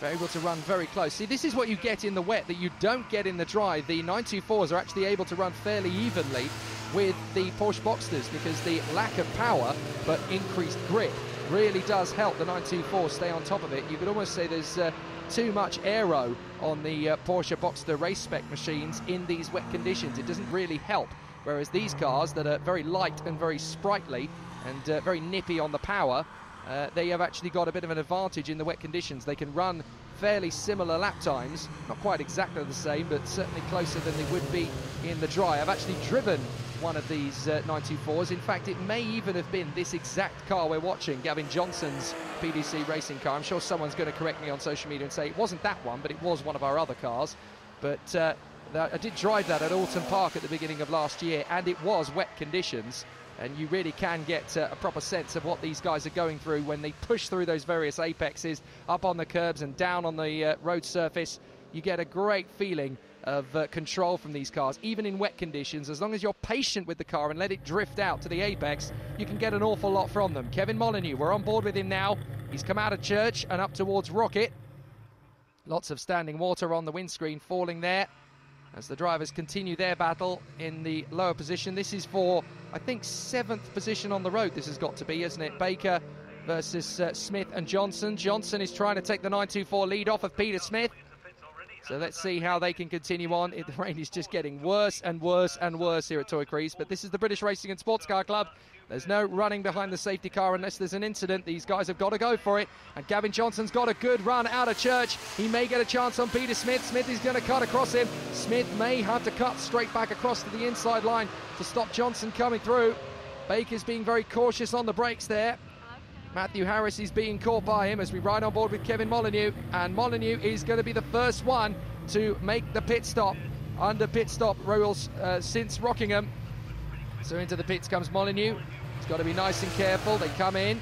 able to run very close. See, this is what you get in the wet that you don't get in the dry. The 924s are actually able to run fairly evenly with the Porsche Boxsters, because the lack of power but increased grip really does help the 924 stay on top of it. You could almost say there's too much aero on the Porsche Boxster race spec machines in these wet conditions. It doesn't really help, whereas these cars that are very light and very sprightly and very nippy on the power, they have actually got a bit of an advantage in the wet conditions. They can run fairly similar lap times, not quite exactly the same, but certainly closer than they would be in the dry. I've actually driven one of these 924s. In fact, it may even have been this exact car we're watching, Gavin Johnson's PDC racing car. I'm sure someone's going to correct me on social media and say it wasn't that one, but it was one of our other cars. But I did drive that at Alton Park at the beginning of last year, and it was wet conditions. And you really can get a proper sense of what these guys are going through when they push through those various apexes, up on the curbs and down on the road surface. You get a great feeling of control from these cars, even in wet conditions. As long as you're patient with the car and let it drift out to the apex, you can get an awful lot from them. Kevin Molyneux, we're on board with him now. He's come out of church and up towards Rocket. Lots of standing water on the windscreen falling there as the drivers continue their battle in the lower position. This is for, I think, 7th position on the road this has got to be, isn't it? Baker versus Smith and Johnson. Johnson is trying to take the 924 lead off of Peter Smith. So let's see how they can continue on. The rain is just getting worse and worse and worse here at Toy Crease, but this is the British Racing and Sports Car Club. There's no running behind the safety car unless there's an incident. These guys have got to go for it. And Gavin Johnson's got a good run out of church. He may get a chance on Peter Smith. Smith is going to cut across him. Smith may have to cut straight back across to the inside line to stop Johnson coming through. Baker's being very cautious on the brakes there. Matthew Harris is being caught by him as we ride on board with Kevin Molyneux. And Molyneux is going to be the first one to make the pit stop under pit stop rules since Rockingham. So into the pits comes Molyneux. He's got to be nice and careful. They come in.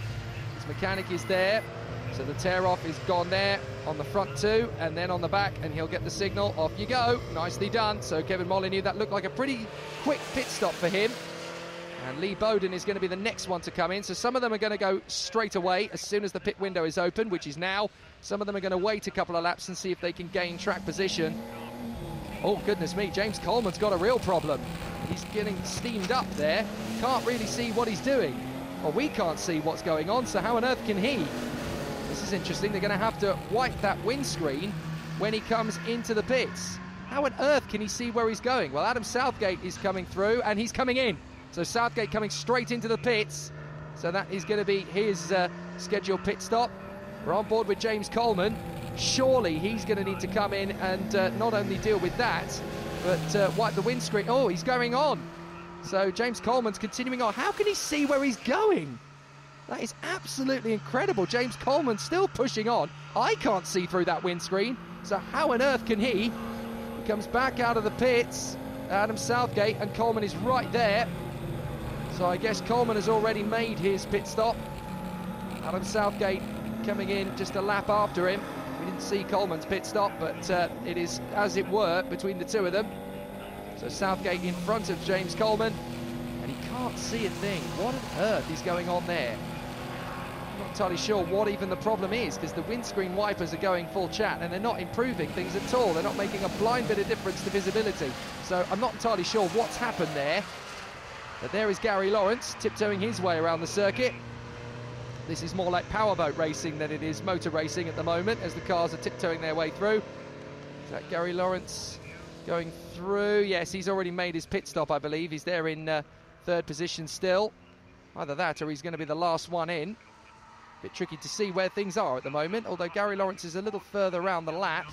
His mechanic is there. So the tear-off is gone there on the front two and then on the back, and he'll get the signal. Off you go. Nicely done. So Kevin Molyneux, that looked like a pretty quick pit stop for him. And Lee Bowden is going to be the next one to come in. So some of them are going to go straight away as soon as the pit window is open, which is now. Some of them are going to wait a couple of laps and see if they can gain track position. Oh, goodness me, James Coleman's got a real problem. He's getting steamed up there. Can't really see what he's doing. Well, we can't see what's going on, so how on earth can he? This is interesting. They're going to have to wipe that windscreen when he comes into the pits. How on earth can he see where he's going? Well, Adam Southgate is coming through, and he's coming in. So Southgate coming straight into the pits. So that is going to be his scheduled pit stop. We're on board with James Coleman. Surely he's going to need to come in and not only deal with that, but wipe the windscreen. Oh, he's going on. So James Coleman's continuing on. How can he see where he's going? That is absolutely incredible. James Coleman's still pushing on. I can't see through that windscreen. So how on earth can he? He comes back out of the pits. Adam Southgate, and Coleman is right there. So I guess Coleman has already made his pit stop. Adam Southgate coming in just a lap after him. We didn't see Coleman's pit stop, but it is, as it were, between the two of them. So Southgate in front of James Coleman, and he can't see a thing. What on earth is going on there? I'm not entirely sure what even the problem is, because the windscreen wipers are going full chat, and they're not improving things at all. They're not making a blind bit of difference to visibility. So I'm not entirely sure what's happened there. But there is Gary Lawrence tiptoeing his way around the circuit. This is more like powerboat racing than it is motor racing at the moment, as the cars are tiptoeing their way through. Is that Gary Lawrence going through? Yes, he's already made his pit stop, I believe. He's there in third position still. Either that or he's going to be the last one in. Bit tricky to see where things are at the moment, although Gary Lawrence is a little further around the lap.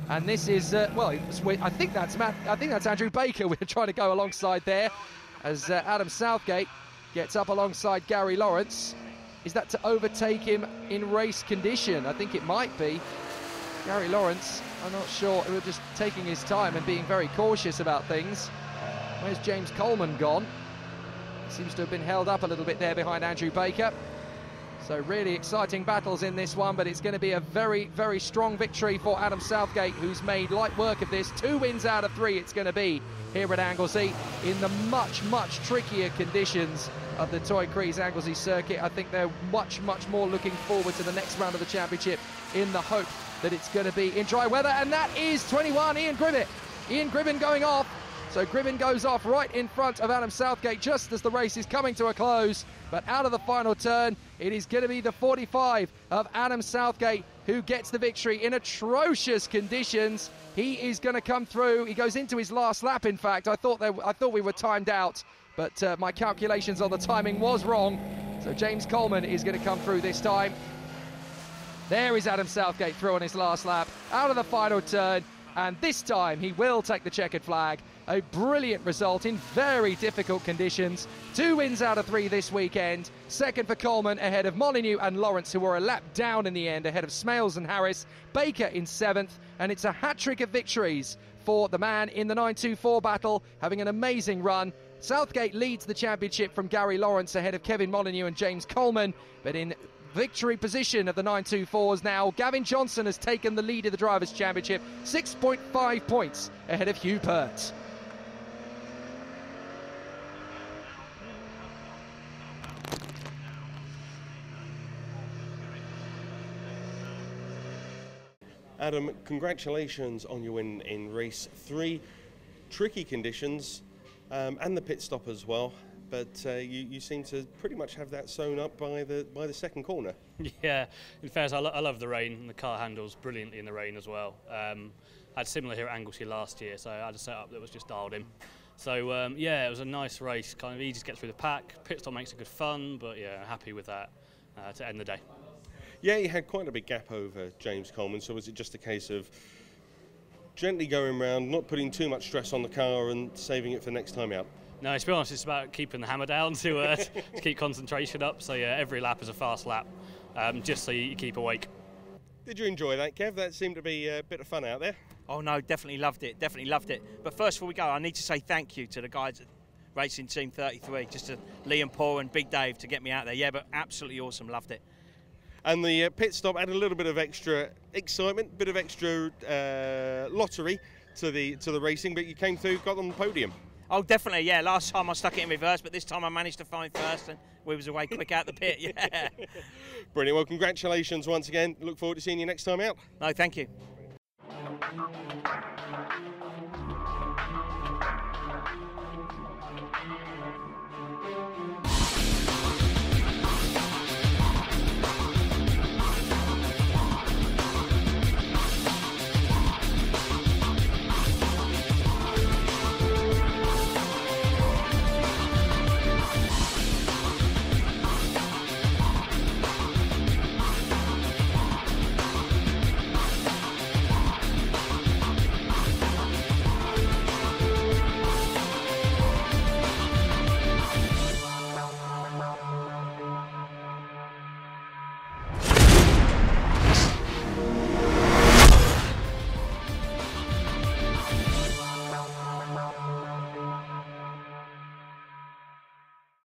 And this is, well, I think that's Andrew Baker we're trying to go alongside there, as Adam Southgate gets up alongside Gary Lawrence. Is that to overtake him in race condition? I think it might be. Gary Lawrence, I'm not sure, we're just taking his time and being very cautious about things. Where's James Coleman gone? He seems to have been held up a little bit there behind Andrew Baker. So really exciting battles in this one, but it's going to be a very, very strong victory for Adam Southgate, who's made light work of this. 2 wins out of 3 it's going to be here at Anglesey in the much, much trickier conditions of the Toyo Tires Anglesey Circuit. I think they're much, much more looking forward to the next round of the championship in the hope that it's going to be in dry weather. And that is 21, Ian Gribbett. Ian Gribbin going off. So Gribbin goes off right in front of Adam Southgate just as the race is coming to a close. But out of the final turn, it is going to be the 45 of Adam Southgate who gets the victory in atrocious conditions. He is going to come through. He goes into his last lap, in fact. I thought we were timed out, but my calculations on the timing was wrong. So James Coleman is going to come through this time. There is Adam Southgate through on his last lap, out of the final turn. And this time he will take the checkered flag. A brilliant result in very difficult conditions. 2 wins out of 3 this weekend. Second for Coleman, ahead of Molyneux and Lawrence, who were a lap down in the end, ahead of Smales and Harris. Baker in 7th, and it's a hat-trick of victories for the man in the 924 battle, having an amazing run. Southgate leads the championship from Gary Lawrence, ahead of Kevin Molyneux and James Coleman, but in victory position of the 924s now, Gavin Johnson has taken the lead of the Drivers' Championship, 6.5 points ahead of Hugh Pert. Adam, congratulations on your win in race 3. Tricky conditions and the pit stop as well. But you seem to pretty much have that sewn up by the second corner. Yeah, in fairness, I love the rain, and the car handles brilliantly in the rain as well. I had similar here at Anglesey last year, so I had a setup that was just dialed in. So yeah, it was a nice race, kind of easy to get through the pack. Pit stop makes it good fun, but yeah, happy with that to end the day. Yeah, you had quite a big gap over James Coleman, so was it just a case of gently going round, not putting too much stress on the car and saving it for next time out? No, to be honest, it's about keeping the hammer down to keep concentration up. So yeah, every lap is a fast lap, just so you keep awake. Did you enjoy that, Kev? That seemed to be a bit of fun out there. Oh no, definitely loved it, definitely loved it. But first, before we go, I need to say thank you to the guys at Racing Team 33, just to Lee and Paul and Big Dave to get me out there. Yeah, but absolutely awesome, loved it. And the pit stop had a little bit of extra excitement, bit of extra lottery to the racing, but you came through, got on the podium. Oh, definitely, yeah. Last time I stuck it in reverse, but this time I managed to find first and we was away quick out the pit, yeah. Brilliant. Well, congratulations once again. Look forward to seeing you next time out. No, thank you.